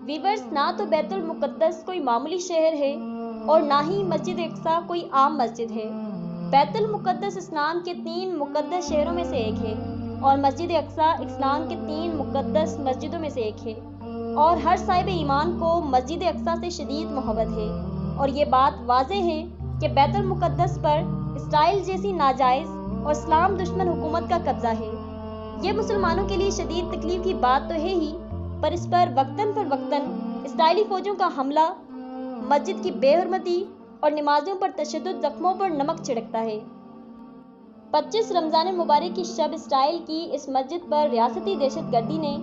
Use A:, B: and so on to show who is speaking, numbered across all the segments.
A: Viewers, ना तो बैतुल मुक़द्दस कोई मामूली शहर है और ना ही मस्जिद अक्सा कोई आम मस्जिद है। बैतुल मुक़द्दस इस्लाम के 3 मुक़द्दस शहरों में से एक है और मस्जिद अक्सा इस्लाम के 3 मुक़द्दस मस्जिदों में से एक है और हर साहिब ईमान को मस्जिद अक्सा से शदीद मोहब्बत है। और ये बात वाज़ेह है कि बैतुल मुक़द्दस पर इसराइल जैसी नाजायज़ और इस्लाम दुश्मन हुकूमत का कब्ज़ा है। ये मुसलमानों के लिए शदीद तकलीफ की बात तो है ही, पर इस पर वक्तन इसराइली फौजों का हमला, मस्जिद की बेहुरमती और नमाजियों पर तशद्दुद ज़ख्मों पर नमक छिड़कता है। 25 रमज़ान मुबारक की शब इसराइल की इस मस्जिद पर रियासती दहशतगर्दी ने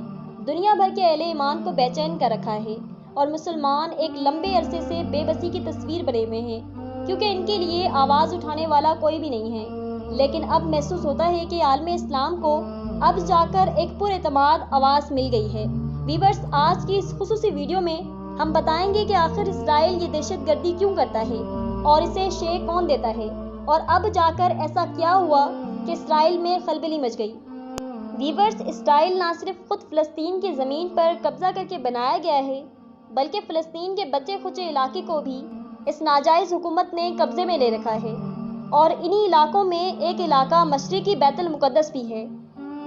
A: दुनिया भर के अहले ईमान को बेचैन कर रखा है और मुसलमान एक लंबे अरसे से बेबसी की तस्वीर बने हुए हैं, क्योंकि इनके लिए आवाज़ उठाने वाला कोई भी नहीं है। लेकिन अब महसूस होता है कि आलम इस्लाम को अब जाकर एक पुरएतमाद आवाज़ मिल गई है। वीवर्स, आज की इस खुसूसी वीडियो में हम बताएंगे कि आखिर इसराइल ये दहशतगर्दी क्यों करता है और इसे शे कौन देता है, और अब जाकर ऐसा क्या हुआ कि इसराइल में खलबली मच गई। वीवर्स, इसराइल ना सिर्फ खुद फ़लस्तीन की ज़मीन पर कब्ज़ा करके बनाया गया है, बल्कि फ़लस्तीन के बचे खुचे इलाके को भी इस नाजायज़ हुकूमत ने कब्ज़े में ले रखा है। और इन्हीं इलाकों में एक इलाका मशरिकी बैतुल मुक़द्दस भी है,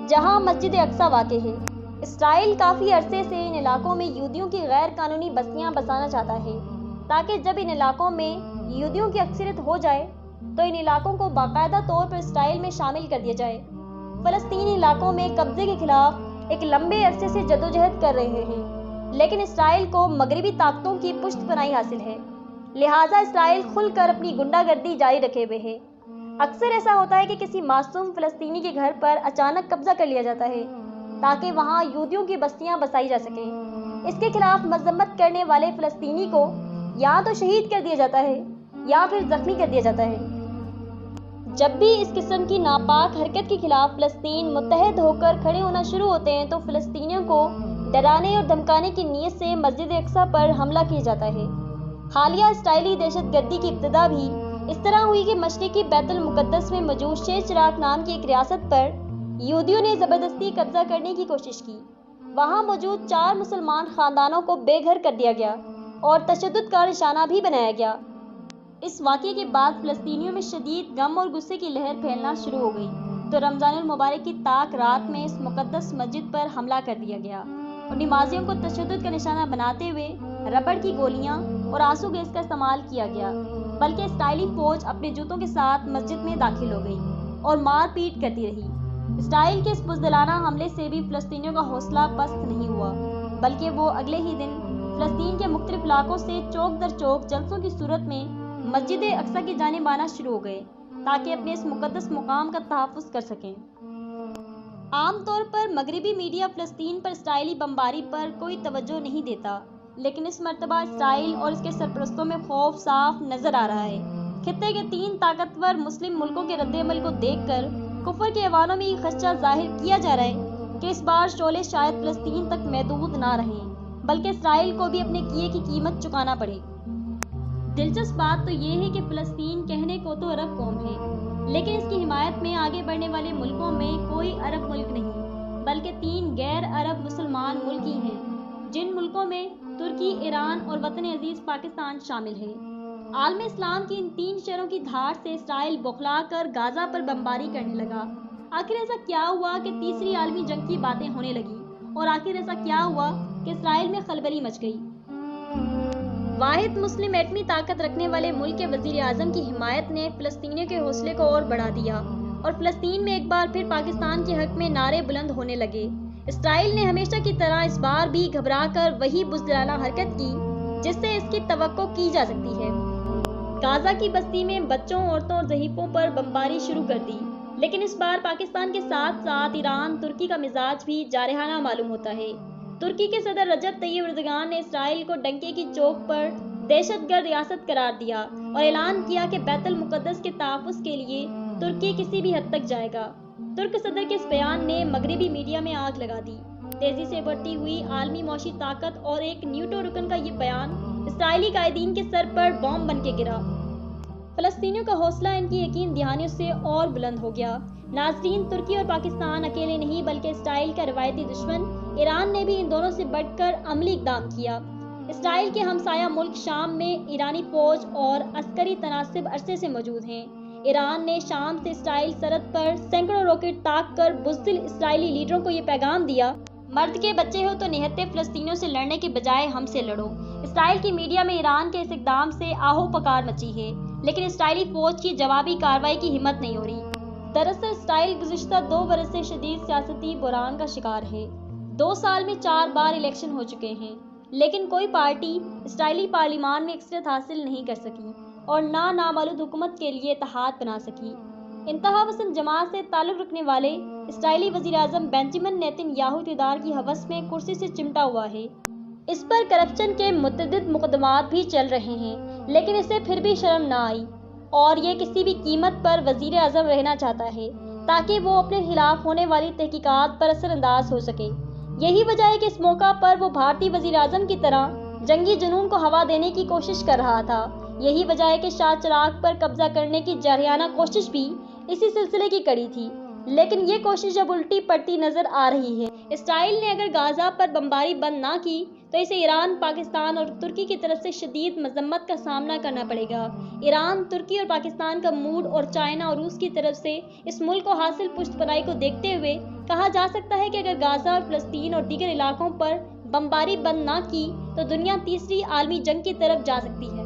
A: जहां मस्जिद अक्सा वाक़े है। इसराइल काफ़ी अरसे से इन इलाकों में यहूदियों की गैर कानूनी बस्तियां बसाना चाहता है, ताकि जब इन इलाकों में यहूदियों की अक्सरियत हो जाए तो इन इलाकों को बाकायदा तौर पर इसराइल में शामिल कर दिया जाए। फ़लस्तीनी इलाकों में कब्ज़े के खिलाफ एक लंबे अरसे से जदोजहद कर रहे हैं, लेकिन इसराइल को मगरबी ताकतों की पुष्टपनाही हासिल है, लिहाजा इसराइल खुलकर अपनी गुंडागर्दी जारी रखे हुए है। अक्सर ऐसा होता है कि किसी मासूम फ़लस्तीनी के घर पर अचानक कब्जा कर लिया जाता है ताकि वहां यहूदियों की बस्तियां बसाई जा सकें। इसके खिलाफ मजम्मत करने वाले फ़लस्तीनी को या तो शहीद कर दिया जाता है या फिर जख्मी कर दिया जाता है। जब भी इस किस्म की नापाक हरकत के खिलाफ फ़लस्तीन मुत्तहद होकर खड़े होना शुरू होते हैं तो फ़लस्तीनियों को डराने और धमकाने की नीयत से मस्जिद अक्सा पर हमला किया जाता है। हालिया इसराइली दहशतगर्दी की इब्तिदा भी इस तरह हुई कि मशरिकी बैतुल मुक़द्दस में मौजूद शेर चिराग नाम की एक रियासत पर यहूदियों ने ज़बरदस्ती कब्जा करने की कोशिश की। वहां मौजूद 4 मुसलमान ख़ानदानों को बेघर कर दिया गया और तशद्दुद का निशाना भी बनाया गया। इस वाक़े के बाद फ़लस्तीनियों में शदीद गम और गुस्से की लहर फैलना शुरू हो गई, तो रमज़ानुल मुबारक की ताक रात में इस मुक़द्दस मस्जिद पर हमला कर दिया गया और नमाजियों को तशद्दुद का निशाना बनाते हुए रबड़ की गोलियां और आंसू गैस का इस्तेमाल किया गया। बल्कि इसराइली फौज अपने जूतों के साथ मस्जिद में दाखिल हो गई और मार पीट करती रही। इसराइल के इस बुज़दिलाना हमले से भी फ़लस्तीनियों का हौसला पस्त नहीं हुआ, बल्कि वो अगले ही दिन फ़लस्तीन के मुख्तलिफ इलाकों से चौक दर चौक जलसों की सूरत में मस्जिद अक्सा की जानिब आना शुरू हो गए, ताकि अपने इस मुक़द्दस मुकाम का तहफ़्फ़ुज़ कर सकें। आमतौर पर मगरबी मीडिया फ़लस्तीन पर इसराइली बमबारी पर कोई तवज्जो नहीं देता, लेकिन इस मरतबा इसराइल और इसके सरपरस्तों में खौफ साफ नजर आ रहा है। खित्ते के 3 ताकतवर मुस्लिम मुल्कों के रद्द-ए-अमल को देखकर कुफर के ऐवानों में ये खदशा जाहिर किया जा रहा है कि इस बार शोले शायद फ़लस्तीन तक महदूद ना रहें, बल्कि इसराइल को भी अपने किए की कीमत चुकाना पड़े। दिलचस्प बात तो ये है कि फ़लस्तीन कहने को तो अरब कौम है, लेकिन इसकी हिमायत में आगे बढ़ने वाले मुल्कों में कोई अरब मुल्क नहीं, बल्कि 3 गैर अरब मुसलमान मुल्क ही हैं, जिन मुल्कों में तुर्की, ईरान और वतन अजीज पाकिस्तान शामिल है। आलम इस्लाम की इन 3 शहरों की धार से इसराइल बौखला कर गाजा पर बमबारी करने लगा। आखिर ऐसा क्या हुआ कि तीसरी आलमी जंग की बातें होने लगी, और आखिर ऐसा क्या हुआ कि इसराइल में खलबली मच गई। वाहिद मुस्लिम एटमी ताकत रखने वाले मुल्क के वजीर आजम की हिमायत ने फ़लस्तीनियों के हौसले को और बढ़ा दिया और फ़लस्तीन में एक बार फिर पाकिस्तान के हक में नारे बुलंद होने लगे। इसराइल ने हमेशा की तरह इस बार भी घबरा कर वही बुज़दिलाना हरकत की जिससे इसकी तवक्को की जा सकती है। गाजा की बस्ती में बच्चों, औरतों और ज़हीफ़ों पर बमबारी शुरू कर दी, लेकिन इस बार पाकिस्तान के साथ साथ ईरान, तुर्की का मिजाज भी जारहाना मालूम होता है। तुर्की के सदर रजब तय्यब एर्दोगान ने इसराइल को डंके की चोट पर दहशतगर्द रियासत करार दिया और ऐलान किया कि बैतुल मुक़द्दस के तहफ़्फ़ुज़ के लिए तुर्की किसी भी हद तक जाएगा। तुर्क सदर के इस बयान ने मगरबी मीडिया में आग लगा दी। तेजी से बढ़ती हुई आलमी मौशी ताकत और एक न्यूटो रुकन का ये बयान इसराइली कायदीन के सर पर बॉम्ब बन के गिरा। فلسطینیوں کا حوصلہ ان کی یقین دہانیوں سے اور بلند ہو گیا۔ ناظرین، ترکی اور پاکستان اکیلے نہیں بلکہ اسرائیل کا روایتی دشمن ایران نے بھی ان دونوں سے بڑھ کر عملی اقدام کیا۔ اسرائیل کے ہمسایہ ملک شام میں ایرانی فوج اور عسکری تناصب عرصے سے موجود ہیں۔ ایران نے شام سے اسرائیل سرحد پر سینکڑوں راکٹ تاک کر بزدل اسرائیلی لیڈروں کو یہ پیغام دیا: مرد کے بچے ہو تو نہتے فلسطینیوں سے لڑنے کے بجائے ہم سے لڑو۔ اسرائیل کی میڈیا میں ایران کے اس اقدام سے آہو پکار مچی ہے، لیکن اسرائیلی فوج کی جوابی کارروائی کی ہمت نہیں ہو رہی۔ دراصل اسرائیل گزشتہ 2 برس سے شدید سیاسی بحران کا شکار ہے۔ 2 سال میں 4 بار الیکشن ہو چکے ہیں، لیکن کوئی پارٹی اسرائیلی پارلیمان میں اکثریت حاصل نہیں کر سکی اور نہ نامولود حکومت کے لیے اتحاد بنا سکی۔ انتہا پسند جماعت سے تعلق رکھنے والے اسرائیلی وزیر اعظم بنجامن نیتن یاہو اقتدار کی ہوس میں کرسی سے چمٹا ہوا ہے۔ اس پر کرپشن کے متعدد مقدمات بھی چل رہے ہیں، لیکن اسے پھر بھی شرم نہ آئی اور یہ کسی بھی قیمت پر وزیر اعظم رہنا چاہتا ہے تاکہ وہ اپنے خلاف ہونے والی تحقیقات پر اثر انداز ہو سکے۔ یہی وجہ ہے کہ اس موقع پر وہ بھارتی وزیر اعظم کی طرح جنگی جنون کو ہوا دینے کی کوشش کر رہا تھا۔ یہی وجہ ہے کہ شاہ چراغ پر قبضہ کرنے کی جارحانہ کوشش بھی اسی سلسلے کی کڑی تھی، لیکن یہ کوشش اب الٹی پڑتی نظر آ رہی ہے۔ اسرائیل نے اگر غزہ پر بمباری بند نہ کی تو اسے ایران، پاکستان اور ترکی کی طرف سے شدید مذمت کا سامنا کرنا پڑے گا۔ ایران، ترکی اور پاکستان کا موڈ اور چائنا اور روس کی طرف سے اس ملک کو حاصل پشت پناہی کو دیکھتے ہوئے کہا جا سکتا ہے کہ اگر غزہ اور فلسطین اور دیگر علاقوں پر بمباری بند نہ کی تو دنیا تیسری عالمی جنگ کی طرف جا سکتی ہے،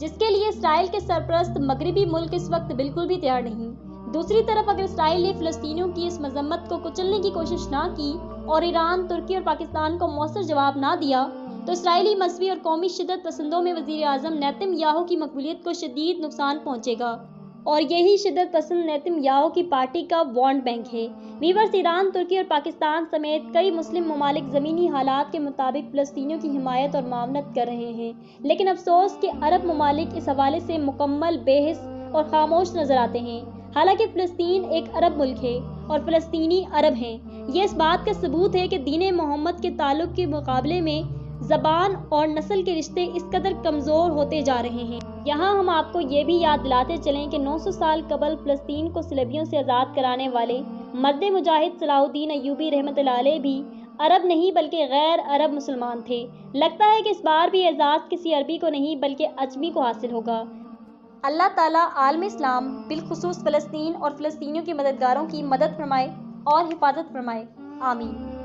A: جس کے لیے اسرائیل کے سرپرست مغربی ملک اس وقت بالکل بھی تیار نہیں۔ دوسری طرف اگر اسرائیل نے فلسطینیوں کی اس مذمت کو کچلنے کی کوشش نہ کی اور ایران، ترکی اور پاکستان کو مؤثر جواب نہ دیا تو اسرائیلی مذہبی اور قومی شدت پسندوں میں وزیر اعظم نیتن یاہو کی مقبولیت کو شدید نقصان پہنچے گا، اور یہی شدت پسند نیتن یاہو کی پارٹی کا ووٹ بینک ہے۔ ویورز، ایران، ترکی اور پاکستان سمیت کئی مسلم ممالک زمینی حالات کے مطابق فلسطینیوں کی حمایت اور معاونت کر رہے ہیں، لیکن افسوس کہ عرب ممالک اس حوالے سے مکمل بے حس اور خاموش نظر آتے ہیں۔ حالانکہ فلسطین ایک عرب ملک ہے اور فلسطینی عرب ہیں، یہ اس بات کا ثبوت ہے کہ دین محمد کے تعلق کے مقابلے میں زبان اور نسل کے رشتے اس قدر کمزور ہوتے جا رہے ہیں۔ یہاں ہم آپ کو یہ بھی یاد دلاتے چلیں کہ 900 سال قبل فلسطین کو صلیبیوں سے آزاد کرانے والے مرد مجاہد صلاح الدین ایوبی رحمۃ اللہ علیہ بھی عرب نہیں بلکہ غیر عرب مسلمان تھے۔ لگتا ہے کہ اس بار بھی اعزاز کسی عربی کو نہیں بلکہ عجمی کو حاصل ہوگا۔ اللہ تعالیٰ عالم اسلام، بالخصوص فلسطین اور فلسطینیوں کے مددگاروں کی مدد فرمائے اور حفاظت فرمائے۔ آمین۔